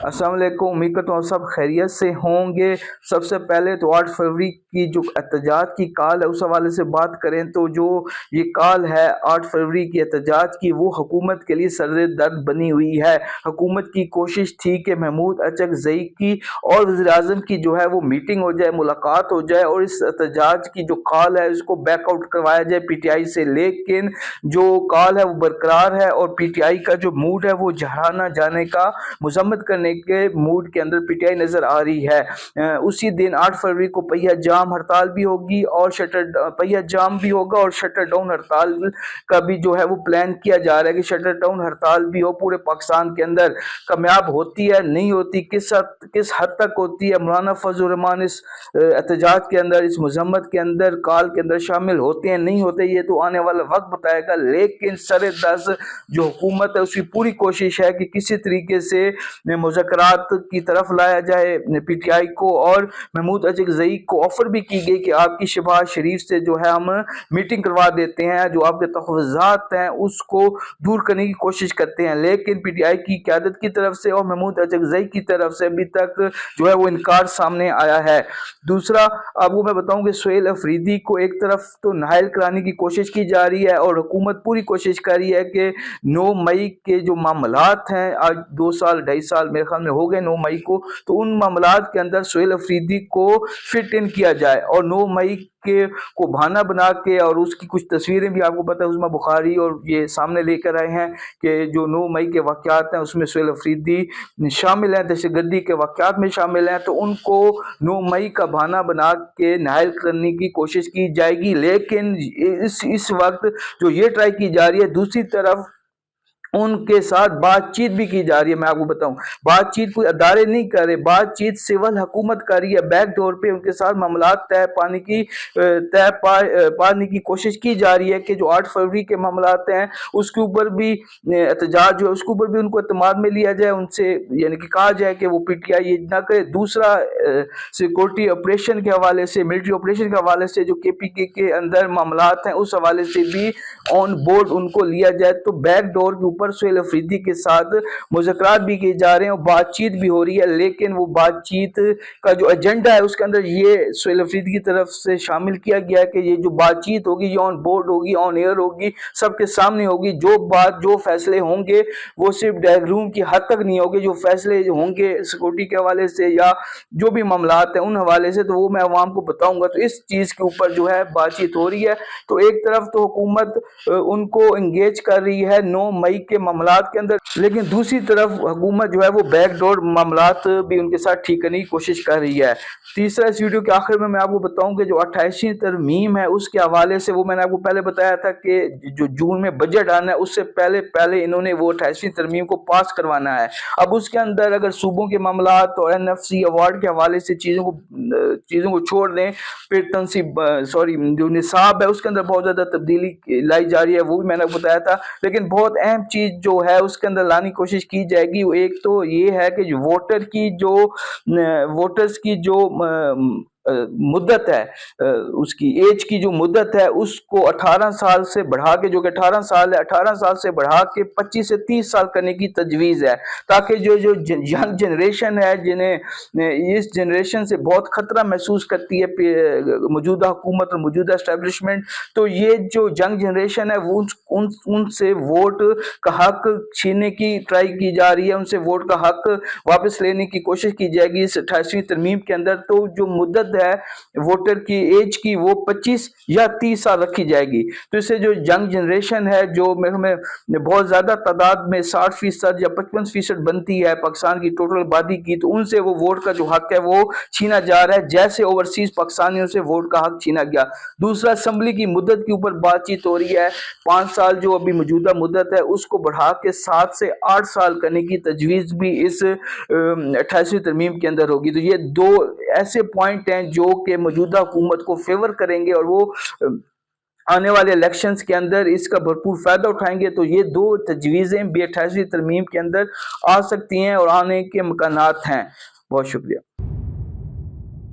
अस्सलाम वालेकुम। उम्मीद करता हूँ सब खैरियत से होंगे। सबसे पहले तो 8 फरवरी की जो एहतजाज की कॉल है उस हवाले से बात करें तो जो ये कॉल है 8 फरवरी की एहतजाज की, वो हुकूमत के लिए सर दर्द बनी हुई है। हुकूमत की कोशिश थी कि महमूद अचकज़ई की और वज़ीर-ए-आज़म की जो है वो मीटिंग हो जाए, मुलाकात हो जाए और इस एहतजाज की जो कॉल है उसको बैकआउट करवाया जाए पीटीआई से, लेकिन जो कॉल है वो बरकरार है और पीटीआई का जो मूड है वो जहाना जाने का, मजम्मत करने के मूड के अंदर पीटीआई नजर आ रही है। उसी दिन 8 फरवरी को पहिया जाम हड़ताल भी होगी और पहिया जाम भी होगा और शटर डाउन हड़ताल का भी जो है वो प्लान किया जा रहा है कि शटर डाउन हड़ताल भी हो पूरे पाकिस्तान के अंदर। कामयाब होती है नहीं होती, किस हद तक होती है, मौलाना फजल रहमान इस एहतजाज के अंदर, इस मजम्मत के अंदर, कॉल के अंदर शामिल होते हैं नहीं होते, ये तो आने वाला वक्त बताएगा। लेकिन सर दस जो हुकूमत है उसकी पूरी कोशिश है कि किसी तरीके से मुज़ाकरात की तरफ लाया जाए पीटीआई को, और महमूद अचकज़ई को ऑफर भी की गई कि आपकी शहबाज शरीफ से जो है हम मीटिंग करवा देते हैं, जो आपके तहफ़्फ़ुज़ात हैं उसको दूर करने की कोशिश करते हैं। लेकिन पीटीआई की क़यादत की तरफ से और महमूद अचकज़ई की तरफ से अभी तक जो है वो इनकार सामने आया है। दूसरा आपको मैं बताऊं कि सुहेल अफरीदी को एक तरफ तो नाहल कराने की कोशिश की जा रही है और हुकूमत पूरी कोशिश कर रही है कि 9 मई के जो मामलात हैं, आज 2 साल 2.5 साल मेरे ख्याल में हो गए 9 मई को, तो उन मामलात के अंदर सुहेल अफरीदी को फिट इन किया जाए और 9 मई के को बहाना बना के, और उसकी कुछ तस्वीरें भी आपको पता है उस्मा बुखारी और ये सामने लेकर आए हैं कि जो 9 मई के वाक़यात हैं उसमें सुहेल अफरीदी शामिल हैं, दहशतगर्दी के वाक़यात में शामिल हैं, तो उनको 9 मई का बहाना बना के नाहल करने की कोशिश की जाएगी। लेकिन इस वक्त जो ये ट्राई की जा रही है, दूसरी तरफ उनके साथ बातचीत भी की जा रही है। मैं आपको बताऊं, बातचीत कोई अदारे नहीं कर रहे, बातचीत सिविल हुकूमत कर रही है, बैक डोर पे उनके साथ मामलात पाने की कोशिश की जा रही है कि जो 8 फरवरी के मामलात हैं उसके ऊपर भी एहतजाज जो है उसके ऊपर भी उनको एतमाद में लिया जाए, उनसे यानी कि कहा जाए कि वो पीटीआई ये ना करे। दूसरा सिक्योरिटी ऑपरेशन के हवाले से, मिलिट्री ऑपरेशन के हवाले से जो केपीके के अंदर मामलात हैं उस हवाले से भी ऑन बोर्ड उनको लिया जाए। तो बैक डोर के ऊपर सुहेल अफरीदी के साथ मुज़ाकरात भी किए जा रहे हैं और बातचीत भी हो रही है, लेकिन वो बातचीत का जो एजेंडा है उसके अंदर ये सुहेल अफरीदी की तरफ से शामिल किया गया है कि ये जो बातचीत होगी ये ऑन बोर्ड होगी, ऑन एयर होगी, सबके सामने होगी। जो फैसले होंगे वो सिर्फ डायरेक्ट रूम की हद तक नहीं होंगे, जो फैसले होंगे सिक्योरिटी के हवाले से या जो भी मामलात हैं उन हवाले से, तो वो मैं अवाम को बताऊंगा। तो इस चीज़ के ऊपर जो है बातचीत हो रही है। तो एक तरफ तो हुकूमत उनको इंगेज कर रही है 9 मई के मामलात के अंदर, लेकिन दूसरी तरफ हुकूमत जो है वो बैकडोर मामलात भी उनके साथ ठीक करने की कोशिश कर रही है। तीसरा, इस वीडियो के आखिर में मैं आपको बताऊं कि जो 28वीं तरमीम है उसके हवाले से, वो मैंने आपको पहले बताया था कि जो जून में बजट आना है उससे पहले इन्होंने वो 28वीं तरमीम को पास करवाना है। अब उसके अंदर अगर सूबों के मामलात और NFC अवार्ड के हवाले से चीज़ों को छोड़ दें, फिर जो निसाब है उसके अंदर बहुत ज़्यादा तब्दीली लाई जा रही है, वो भी मैंने बताया था। लेकिन बहुत अहम चीज़ जो है उसके अंदर लाने की कोशिश की जाएगी, वो एक तो ये है कि जो वोटर्स की जो मुद्दत है, उसकी एज की जो मुद्दत है उसको 18 साल से बढ़ा के, जो कि 18 साल है, 18 साल से बढ़ा के 25 से 30 साल करने की तजवीज़ है, ताकि जो यंग जनरेशन है, जिन्हें इस जनरेशन से बहुत ख़तरा महसूस करती है मौजूदा हुकूमत और मौजूदा एस्टेब्लिशमेंट, तो ये जो यंग जनरेशन है वो उनसे वोट का हक छीनने की ट्राई की जा रही है, उनसे वोट का हक वापस लेने की कोशिश की जाएगी इस 28वीं तरमीम के अंदर। तो जो मुद्दत है वोटर की एज की वो 25 या 30 साल रखी जाएगी। तो इससे जो यंग जनरेशन है, जो में बहुत ज्यादा तादाद में 60% या 55% बनती है पाकिस्तान की टोटल आबादी की, तो उनसे वो वोट का जो हक है वो छीना जा रहा है, जैसे ओवरसीज पाकिस्तानियों से वोट का हक छीना गया। दूसरा, असेंबली की मुद्दत के ऊपर बातचीत हो रही है। 5 साल जो अभी मौजूदा मुद्दत है उसको बढ़ा के 7 से 8 साल करने की तजवीज़ भी इस 28वीं तरमीम के अंदर होगी। तो ये दो ऐसे पॉइंट हैं जो कि मौजूदा हुकूमत को फेवर करेंगे और वो आने वाले इलेक्शंस के अंदर इसका भरपूर फायदा उठाएंगे। तो ये दो तजवीज़ें भी 28वीं तरमीम के अंदर आ सकती हैं और आने के इम्कानात हैं। बहुत शुक्रिया।